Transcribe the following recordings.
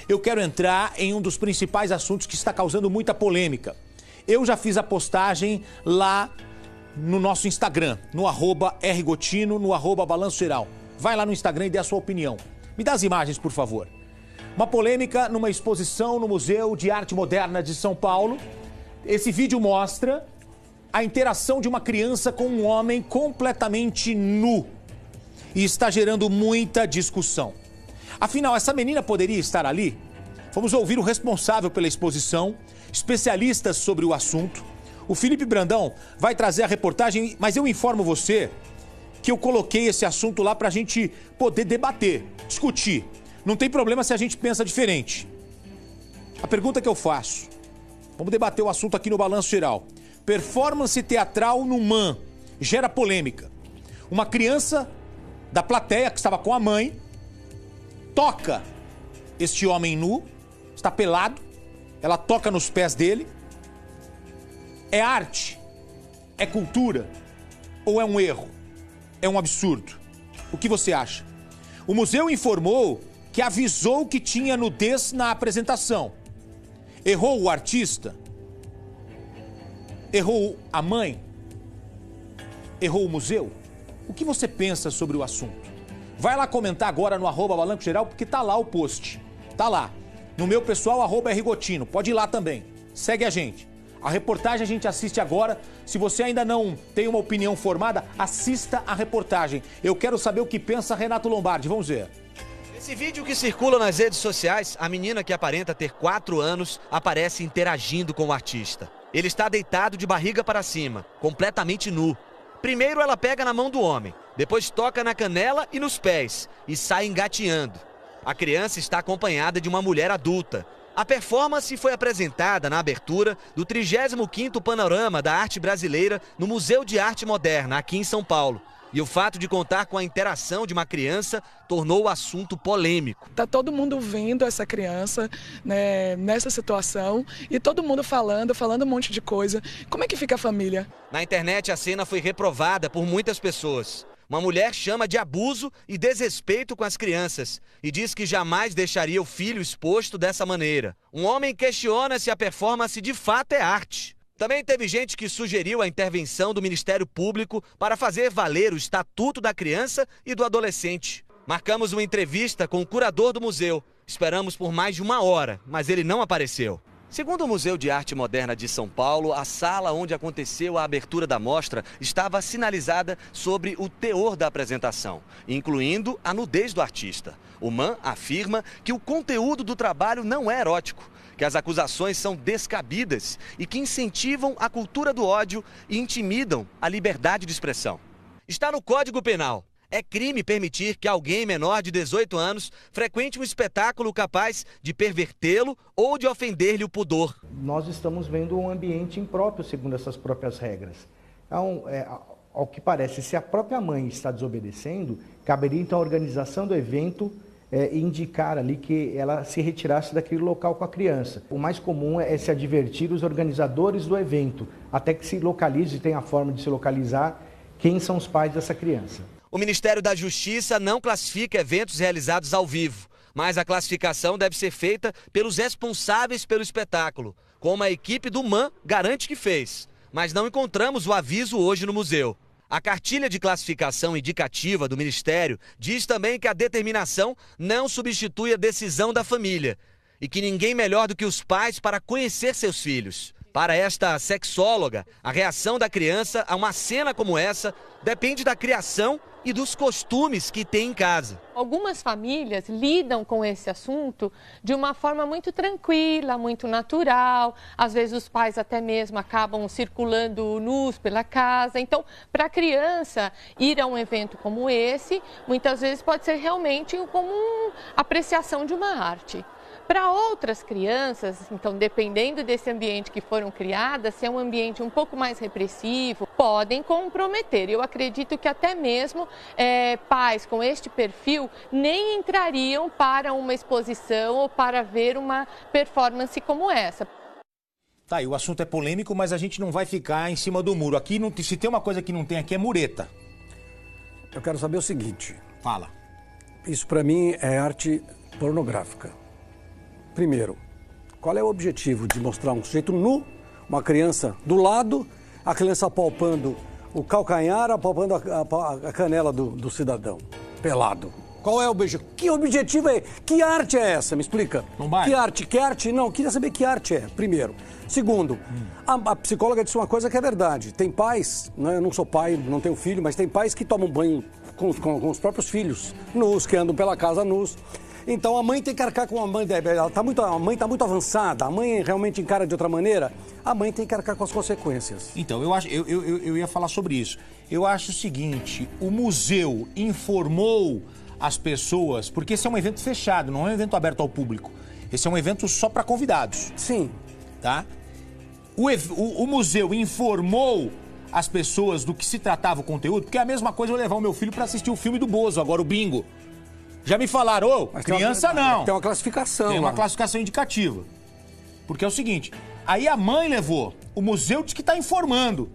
eu quero entrar em um dos principais assuntos que está causando muita polêmica. Eu já fiz a postagem lá no nosso Instagram, no @rgotino, no @Balanço Geral. Vai lá no Instagram e dê a sua opinião. Me dá as imagens, por favor. Uma polêmica numa exposição no Museu de Arte Moderna de São Paulo. Esse vídeo mostra a interação de uma criança com um homem completamente nu. E está gerando muita discussão. Afinal, essa menina poderia estar ali? Vamos ouvir o responsável pela exposição, especialistas sobre o assunto. O Felipe Brandão vai trazer a reportagem, mas eu informo você que eu coloquei esse assunto lá para a gente poder debater, discutir. Não tem problema se a gente pensa diferente. A pergunta que eu faço, vamos debater o assunto aqui no Balanço Geral. Performance teatral no MAN gera polêmica. Uma criança da plateia que estava com a mãe toca este homem nu, está pelado, ela toca nos pés dele. É arte? É cultura? Ou é um erro? É um absurdo? O que você acha? O museu informou que avisou que tinha nudez na apresentação. Errou o artista? Errou a mãe? Errou o museu? O que você pensa sobre o assunto? Vai lá comentar agora no @Balanço Geral, porque tá lá o post. Tá lá. No meu pessoal, @rgotino. Pode ir lá também. Segue a gente. A reportagem a gente assiste agora. Se você ainda não tem uma opinião formada, assista a reportagem. Eu quero saber o que pensa Renato Lombardi. Vamos ver. Nesse vídeo que circula nas redes sociais, a menina que aparenta ter 4 anos aparece interagindo com o artista. Ele está deitado de barriga para cima, completamente nu. Primeiro ela pega na mão do homem, depois toca na canela e nos pés e sai engateando. A criança está acompanhada de uma mulher adulta. A performance foi apresentada na abertura do 35º Panorama da Arte Brasileira no Museu de Arte Moderna, aqui em São Paulo. E o fato de contar com a interação de uma criança tornou o assunto polêmico. Está todo mundo vendo essa criança, né, nessa situação e todo mundo falando um monte de coisa. Como é que fica a família? Na internet a cena foi reprovada por muitas pessoas. Uma mulher chama de abuso e desrespeito com as crianças e diz que jamais deixaria o filho exposto dessa maneira. Um homem questiona se a performance de fato é arte. Também teve gente que sugeriu a intervenção do Ministério Público para fazer valer o Estatuto da Criança e do Adolescente. Marcamos uma entrevista com o curador do museu. Esperamos por mais de 1 hora, mas ele não apareceu. Segundo o Museu de Arte Moderna de São Paulo, a sala onde aconteceu a abertura da mostra estava sinalizada sobre o teor da apresentação, incluindo a nudez do artista. O MAN afirma que o conteúdo do trabalho não é erótico, que as acusações são descabidas e que incentivam a cultura do ódio e intimidam a liberdade de expressão. Está no Código Penal. É crime permitir que alguém menor de 18 anos frequente um espetáculo capaz de pervertê-lo ou de ofender-lhe o pudor. Nós estamos vendo um ambiente impróprio segundo essas próprias regras. Então, ao que parece, se a própria mãe está desobedecendo, caberia então a organização do evento indicar ali que ela se retirasse daquele local com a criança. O mais comum é se advertir os organizadores do evento, até que se localize, tenha a forma de se localizar quem são os pais dessa criança. O Ministério da Justiça não classifica eventos realizados ao vivo, mas a classificação deve ser feita pelos responsáveis pelo espetáculo, como a equipe do MAN garante que fez. Mas não encontramos o aviso hoje no museu. A cartilha de classificação indicativa do Ministério diz também que a determinação não substitui a decisão da família e que ninguém melhor do que os pais para conhecer seus filhos. Para esta sexóloga, a reação da criança a uma cena como essa depende da criação e dos costumes que tem em casa. Algumas famílias lidam com esse assunto de uma forma muito tranquila, muito natural. Às vezes os pais até mesmo acabam circulando nus pela casa. Então, para a criança ir a um evento como esse, muitas vezes pode ser realmente como uma apreciação de uma arte. Para outras crianças, então, dependendo desse ambiente que foram criadas, se é um ambiente um pouco mais repressivo, podem comprometer. Eu acredito que até mesmo pais com este perfil nem entrariam para uma exposição ou para ver uma performance como essa. Tá, e o assunto é polêmico, mas a gente não vai ficar em cima do muro. Aqui, se tem uma coisa que não tem aqui, é mureta. Eu quero saber o seguinte. Fala. Isso para mim é arte pornográfica. Primeiro, qual é o objetivo de mostrar um sujeito nu, uma criança do lado, a criança apalpando o calcanhar, apalpando a canela do cidadão, pelado? Qual é o objetivo? Que objetivo é? Que arte é essa? Me explica. Não vai. Que arte? Que arte? Não, queria saber que arte é, primeiro. Segundo, a psicóloga disse uma coisa que é verdade. Tem pais, né, eu não sou pai, não tenho filho, mas tem pais que tomam banho com os próprios filhos, nus, que andam pela casa nus. Então a mãe tem que arcar com a mãe dela. A mãe está muito avançada, a mãe realmente encara de outra maneira, a mãe tem que arcar com as consequências. Então, eu ia falar sobre isso. Eu acho o seguinte, o museu informou as pessoas, porque esse é um evento fechado, não é um evento aberto ao público. Esse é um evento só para convidados. Sim. Tá? O museu informou as pessoas do que se tratava o conteúdo, porque é a mesma coisa eu levar o meu filho para assistir o filme do Bozo, agora o Bingo. Já me falaram, criança não. Tem uma classificação. Tem uma classificação indicativa. Porque é o seguinte, aí a mãe levou, o museu diz que está informando.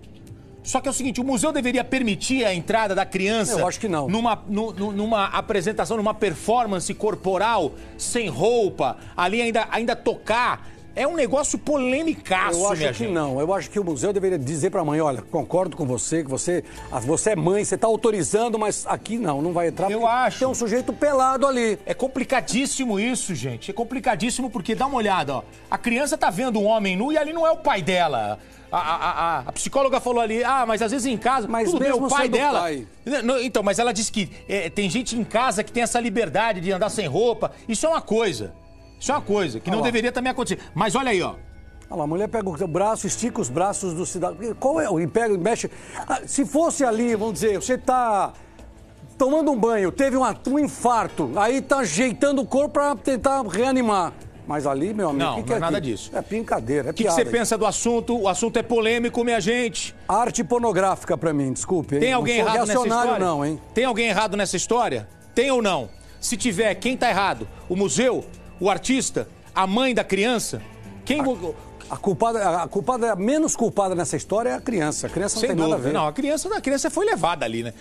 Só que é o seguinte, o museu deveria permitir a entrada da criança... Eu acho que não. Numa apresentação, numa performance corporal, sem roupa, ali ainda tocar... É um negócio polêmicaço, Eu acho minha que gente. não. Eu acho que o museu deveria dizer para a mãe, olha, concordo com você, que você é mãe, você está autorizando, mas aqui não vai entrar. Eu acho. Tem um sujeito pelado ali. É complicadíssimo isso, gente. É complicadíssimo porque, dá uma olhada, ó. A criança tá vendo um homem nu e ali não é o pai dela. A psicóloga falou ali, mas às vezes em casa... Mas tudo bem, mesmo o pai sendo dela... pai. Então, mas ela disse que tem gente em casa que tem essa liberdade de andar sem roupa. Isso é uma coisa. Isso é uma coisa que não deveria também acontecer. Mas olha aí, ó. Olha lá, a mulher pega o braço, estica os braços do cidadão. Qual é? E pega e mexe. Se fosse ali, vamos dizer, você está tomando um banho, teve um infarto, aí está ajeitando o corpo para tentar reanimar. Mas ali, meu amigo, Não, que não é aqui? nada disso. É brincadeira, é O que piada. você pensa do assunto? O assunto é polêmico, minha gente. Arte pornográfica para mim, desculpe. Hein? Tem alguém não sou errado nessa reacionário história? não, hein? Tem alguém errado nessa história? Tem ou não? Se tiver, quem tá errado? O museu? O artista? A mãe da criança? Quem... A menos culpada nessa história é a criança. A criança não Sem tem nada a dúvida. ver. Não, a criança foi levada ali, né?